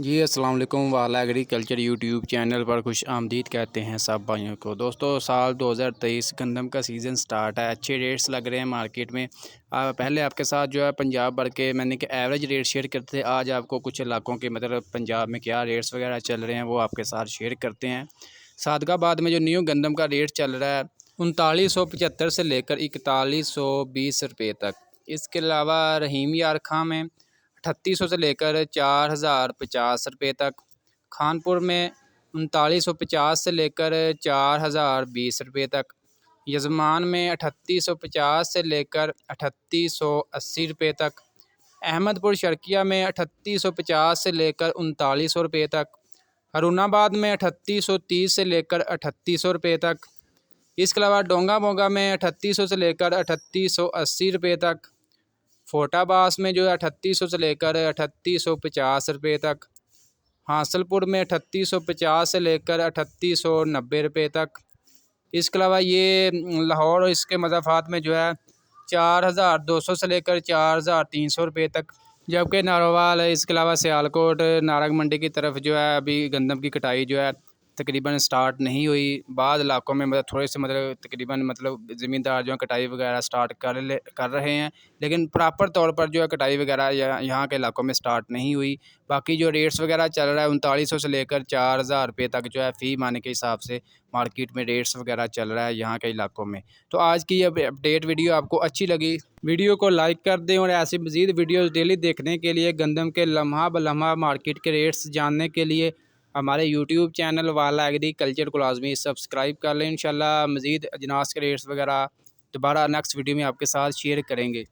जी अस्सलाम वालेकुम वाला एग्रीकल्चर यूट्यूब चैनल पर खुश आमदीद कहते हैं सब भाइयों को। दोस्तों साल 2023 गंदम का सीज़न स्टार्ट है। अच्छे रेट्स लग रहे हैं मार्केट में। पहले आपके साथ जो है पंजाब भर के मैंने कि एवरेज रेट शेयर करते थे। आज आपको कुछ इलाकों के मतलब पंजाब में क्या रेट्स वगैरह चल रहे हैं वो आपके साथ शेयर करते हैं। सादगाबाद में जो न्यू गंदम का रेट चल रहा है 3975 से लेकर 4120 रुपये तक। इसके अलावा रहीम यार खां में 3800 से लेकर 4050 रुपये तक। खानपुर में 3950 से लेकर 4020 रुपये तक। यजमान में 3850 से लेकर 3880 रुपये तक। अहमदपुर शर्किया में 3850 से लेकर 3900 रुपये तक। हरुणाबाद में 3830 से लेकर 3800 रुपये तक। इसके अलावा डोंगा मोगा में 3800 से लेकर 3880 रुपये तक। फोटाबास में जो है 3800 से लेकर 3850 रुपये तक। हासलपुर में 3850 से लेकर 3890 रुपये तक। इसके अलावा ये लाहौर और इसके मज़ाफ़ात में जो है 4200 से लेकर 4300 रुपये तक। जबकि नारोवाल है, इसके अलावा सियालकोट नारंग मंडी की तरफ जो है अभी गंदम की कटाई जो है तकरीबन स्टार्ट नहीं हुई। बाद इलाकों में मतलब थोड़े से मतलब तकरीबन मतलब ज़मींदार जो है कटाई वगैरह स्टार्ट कर रहे हैं, लेकिन प्रॉपर तौर पर जो है कटाई वगैरह यहाँ के इलाकों में स्टार्ट नहीं हुई। बाकी जो रेट्स वगैरह चल रहा है 3900 से लेकर 4000 रुपये तक जो है फ़ी माने के हिसाब से मार्केट में रेट्स वगैरह चल रहा है यहाँ के इलाकों में। तो आज की ये अपडेट वीडियो आपको अच्छी लगी, वीडियो को लाइक कर दें और ऐसी मज़ीद वीडियोज़ डेली देखने के लिए गंदम के लम्हा ब लम्हा मार्केट के रेट्स जानने के लिए हमारे यूट्यूब चैनल वाला एग्रीकल्चर को लाजमी सब्सक्राइब कर लें। इंशाल्लाह मज़ीद अजनास के रेट्स वगैरह दोबारा नेक्स्ट वीडियो में आपके साथ शेयर करेंगे।